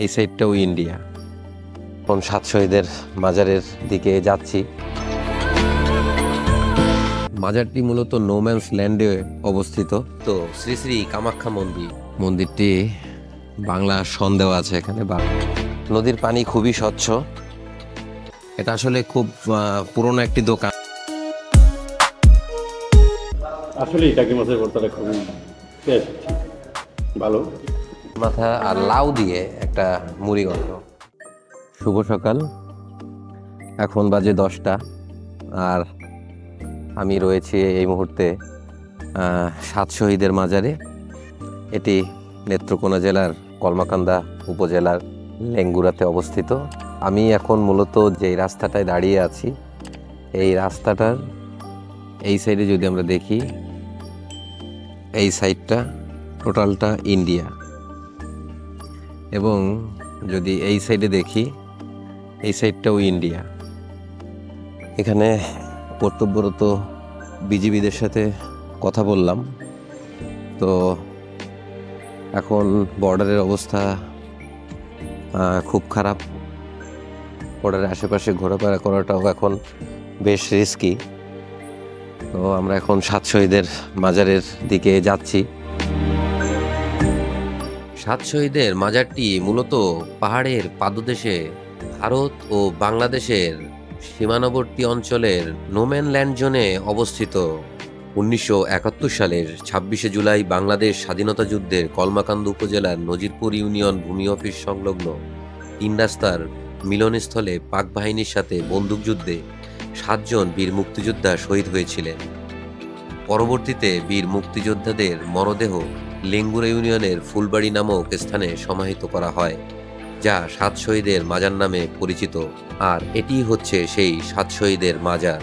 এই সাইডটাও ইন্ডিয়া। এখন সাত শহীদের মাজারের দিকে যাচ্ছি। মাজারটি মূলত নোম্যান্স ল্যান্ডে অবস্থিত। তো শ্রী শ্রী কামাখ্যা মন্দির, মন্দিরটি বাংলা সন দেওয়া আছে এখানে। নদীর পানি খুবই স্বচ্ছ। এটা আসলে খুব পুরনো একটি দোকান। আসলে টাকি মাছের ভর্তাটা খুবই ভালো। মাথা আর লাউ দিয়ে একটা মুড়ি গন্ধ। শুভ সকাল, এখন বাজে 10টা, আর আমি রয়েছি এই মুহূর্তে সাত শহীদের মাজারে। এটি নেত্রকোনা জেলার কলমাকান্দা উপজেলার লেঙ্গুরাতে অবস্থিত। আমি এখন মূলত যে রাস্তাটায় দাঁড়িয়ে আছি, এই রাস্তাটার এই সাইডে যদি আমরা দেখি, এই সাইডটা টোটালটা ইন্ডিয়া, এবং যদি এই সাইডে দেখি, এই সাইডটাও ইন্ডিয়া। এখানে কর্তব্যরত বিজিবিদের সাথে কথা বললাম। তো এখন বর্ডারের অবস্থা খুব খারাপ। বর্ডারের আশেপাশে ঘোরাফেরা করাটাও এখন বেশ রিস্কি। তো আমরা এখন সাত শহীদের মাজারের দিকে যাচ্ছি। সাত শহীদের মাজারটি মূলত পাহাড়ের পাদদেশে ভারত ও বাংলাদেশের সীমান্তবর্তী অঞ্চলের নোম্যান ল্যান্ড জোনে অবস্থিত। 1971 সালের 26শে জুলাই বাংলাদেশ স্বাধীনতা যুদ্ধের কলমাকান্দা উপজেলার নজিরপুর ইউনিয়ন ভূমি অফিস সংলগ্ন 3 রাস্তার মিলনস্থলে পাক বাহিনীর সাথে বন্দুকযুদ্ধে 7 জন বীর মুক্তিযোদ্ধা শহীদ হয়েছিলেন। পরবর্তীতে বীর মুক্তিযোদ্ধাদের মরদেহ লেঙ্গুরা ইউনিয়নের ফুলবাড়ি নামক স্থানে সমাহিত করা হয়, যা সাত শহীদের মাজার নামে পরিচিত। আর এটি হচ্ছে সেই সাত শহীদের মাজার।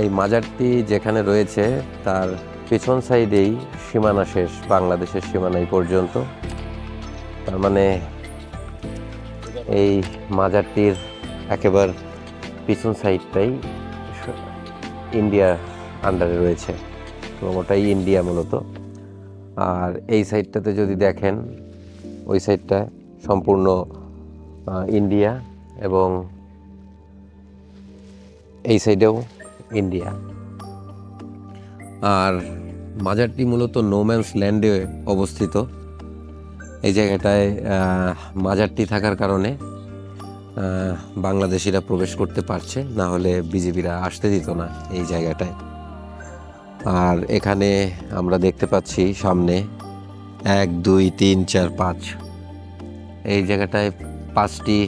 এই মাজারটি যেখানে রয়েছে তার পেছন সাইডেই সীমানা শেষ, বাংলাদেশের সীমানাই পর্যন্ত। তার মানে এই মাজারটির একেবারে পিছন সাইডটাই ইন্ডিয়া আন্ডারে রয়েছে, এবং ওটাই ইন্ডিয়া মূলত। আর এই সাইডটাতে যদি দেখেন, ওই সাইডটা সম্পূর্ণ ইন্ডিয়া, এবং এই সাইডেও ইন্ডিয়া। আর মাজারটি মূলত নোম্যান্স ল্যান্ডে অবস্থিত। এই জায়গাটায় মাজারটি থাকার কারণে বাংলাদেশিরা প্রবেশ করতে পারছে, না হলে বিজিবিরা আসতে দিত না এই জায়গাটায়। আর এখানে আমরা দেখতে পাচ্ছি সামনে 1, 2, 3, 4, 5, এই জায়গাটায় 5টি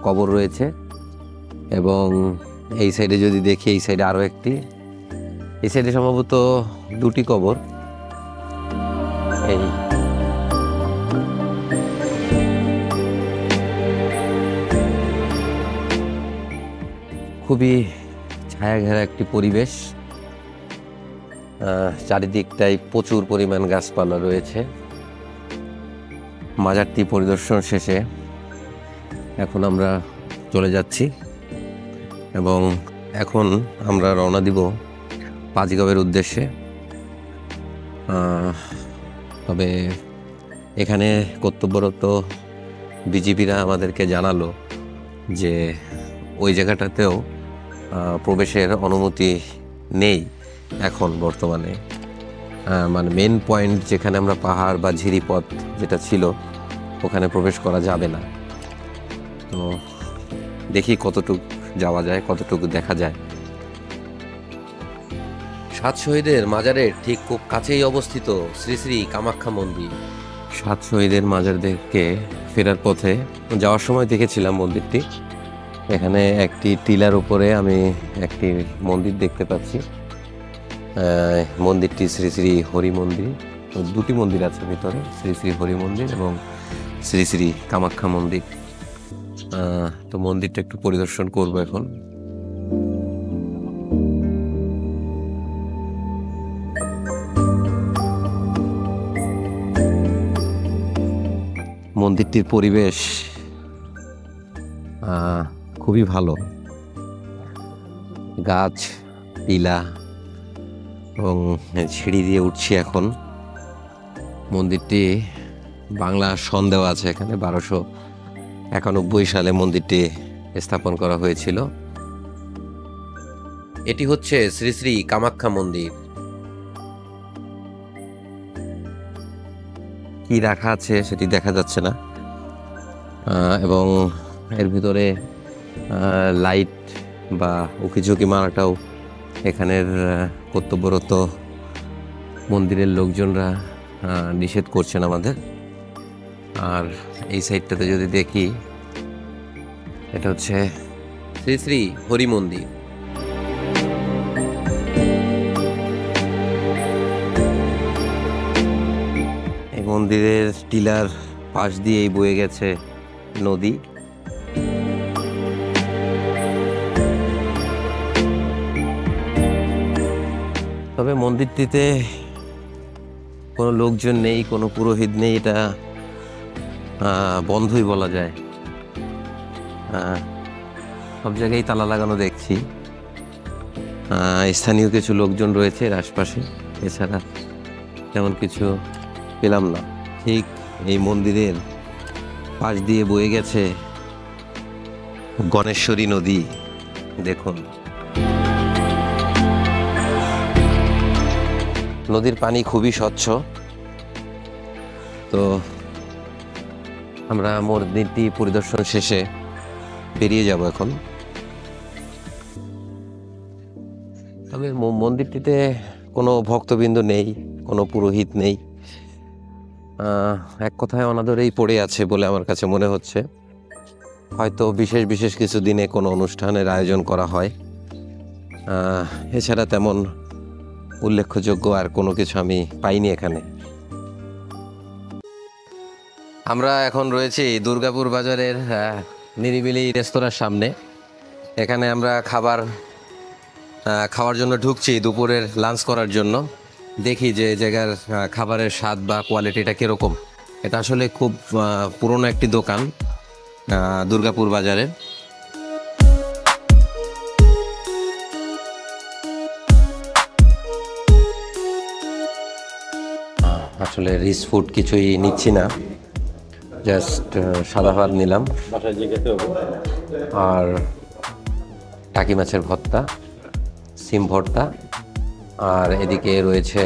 কবর রয়েছে। এবং এই সাইডে যদি দেখি, এই সাইডে আরও একটি, এই সাইডে সম্ভবত 2টি কবর। এই খুবই ছায়া ঘেরা একটি পরিবেশ। চারিদিকটাই প্রচুর পরিমাণ গাছপালা রয়েছে। মাজারটি পরিদর্শন শেষে এখন আমরা চলে যাচ্ছি, এবং এখন আমরা রওনা দিব পাঁচগাঁওয়ের উদ্দেশ্যে। তবে এখানে কর্তব্যরত বিজিবিরা আমাদেরকে জানালো যে ওই জায়গাটাতেও প্রবেশের অনুমতি নেই এখন বর্তমানে। মানে মেন পয়েন্ট যেখানে আমরা পাহাড় বা ঝিরিপথ যেটা ছিল, ওখানে প্রবেশ করা যাবে না। তো দেখি কতটুকু যাওয়া যায়, কতটুকু দেখা যায়। সাত শহীদের মাজারের ঠিক খুব কাছেই অবস্থিত শ্রী শ্রী কামাখ্যা মন্দির। সাত শহীদের মাজার দেখে ফেরার পথে যাওয়ার সময় দেখেছিলাম মন্দিরটি। এখানে একটি টিলার উপরে আমি একটি মন্দির দেখতে পাচ্ছি। মন্দিরটি শ্রী শ্রী হরি মন্দির। 2টি মন্দির আছে ভিতরে, শ্রী শ্রী হরি মন্দির এবং শ্রী শ্রী কামাখ্যা মন্দির। তো মন্দিরটা একটু পরিদর্শন করব এখন। মন্দিরটির পরিবেশ খুবই ভালো। গাছ, টিলা, এবং সিঁড়ি দিয়ে উঠছি এখন। মন্দিরটি বাংলা সন দেওয়া আছে এখানে, 1291 সালে মন্দিরটি স্থাপন করা হয়েছিল। এটি হচ্ছে শ্রী শ্রী কামাখ্যা মন্দির। কি রাখা আছে সেটি দেখা যাচ্ছে না, এবং এর ভিতরে লাইট বা উকিঝুঁকি মারাটাও এখানের কর্তব্যরত মন্দিরের লোকজনরা নিষেধ করছেন আমাদের। আর এই সাইডটাতে যদি দেখি, এটা হচ্ছে শ্রী শ্রী হরি মন্দির। এই মন্দিরের টিলার পাশ দিয়েই বয়ে গেছে নদী। তবে মন্দিরটিতে কোনো লোকজন নেই, কোনো পুরোহিত নেই, এটা বন্ধই বলা যায়। সব জায়গায় তালা লাগানো দেখছি। স্থানীয় কিছু লোকজন রয়েছে এর আশপাশে, এছাড়া তেমন কিছু পেলাম না। ঠিক এই মন্দিরের পাশ দিয়ে বয়ে গেছে গণেশ্বরী নদী। দেখুন, নদীর পানি খুবই স্বচ্ছ। তো আমরা মন্দিরটি পরিদর্শন শেষে বেরিয়ে যাব এখন। তবে মন্দিরটিতে কোনো ভক্তবৃন্দ নেই, কোনো পুরোহিত নেই। এক কথায় অনাদরেই পড়ে আছে বলে আমার কাছে মনে হচ্ছে। হয়তো বিশেষ বিশেষ কিছু দিনে কোনো অনুষ্ঠানের আয়োজন করা হয়, এছাড়া তেমন উল্লেখযোগ্য আর কোনো কিছু আমি পাইনি এখানে। আমরা এখন রয়েছি দুর্গাপুর বাজারের নিরিবিলি রেস্তোরাঁর সামনে। এখানে আমরা খাওয়ার জন্য ঢুকছি, দুপুরের লাঞ্চ করার জন্য। দেখি যে জায়গার খাবারের স্বাদ বা কোয়ালিটিটা কীরকম। এটা আসলে খুব পুরনো একটি দোকান দুর্গাপুর বাজারের। আসলে রিচ ফুড কিছুই নিচ্ছি না, জাস্ট সাদা ভাত নিলাম বাসায় যে খেতে হবে। আর টাকি মাছের ভর্তা, সিম ভর্তা, আর এদিকে রয়েছে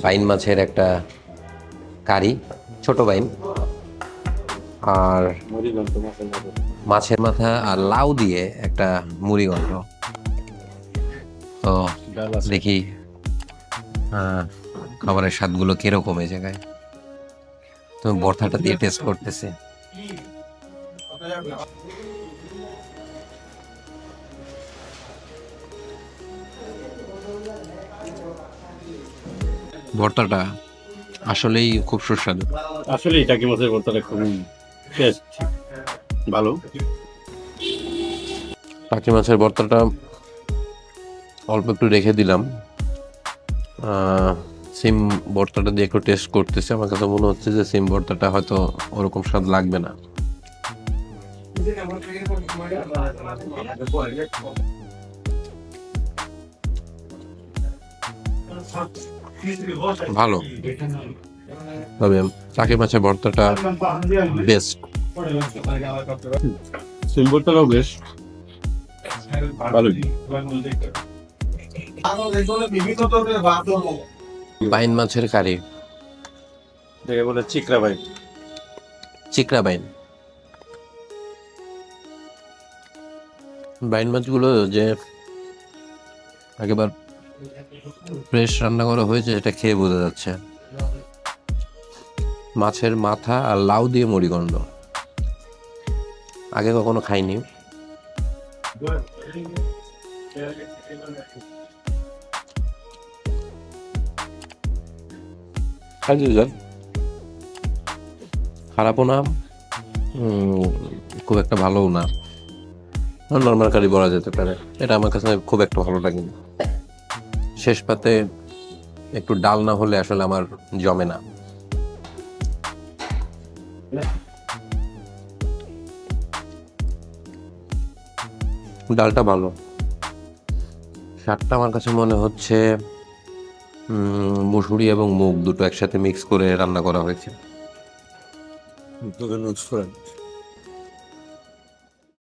বাইন মাছের একটা কারি, ছোট বাইন, আর মাছের মাথা আর লাউ দিয়ে একটা মুড়িঘণ্ট। তো দেখি খাবারের স্বাদগুলো কিরকম এই জায়গায়। তুমি ভর্তাটা দিয়ে টেস্ট করতেছে। ভর্তাটা আসলেই খুব সুস্বাদু। আসলেই টাকি মাছের ভর্তাটা খুবই টেস্ট ভালো। টাকি মাছের ভর্তাটা অল্প একটু রেখে দিলাম। সিম ভর্তাটা দিয়ে একটু টেস্ট করতেছে। আমার কাছে মনে হচ্ছে যে সিম ভর্তাটা হয়তো ওরকম স্বাদ লাগবে না। ভালো, তবে টাকি মাছের ভর্তাটা বেস্ট। সিম ভর্তাটাও বেশ ভালোই। বাইন মাছের কারি, দেখে বলে চিকরা ভাই, চিকরা বাইন। বাইন মাছগুলো যে একেবারে ফ্রেশ রান্না করা হয়েছে সেটা খেয়ে বোঝা যাচ্ছে। মাছের মাথা আর লাউ দিয়ে মুড়িঘণ্ট আগে কখনো খাইনি। খারাপও না, খুব একটা ভালোও না, নর্মাল কারি বলা যেতে পারে। এটা আমার কাছে খুব একটা ভালো লাগেনি। শেষ পাতে একটু ডাল না হলে আসলে আমার জমে না। ডালটা ভালো, স্বাদটা আমার কাছে মনে হচ্ছে মুসুরি এবং মুগ দুটো একসাথে মিক্স করে রান্না করা হয়েছে। তোকে নোটস করেন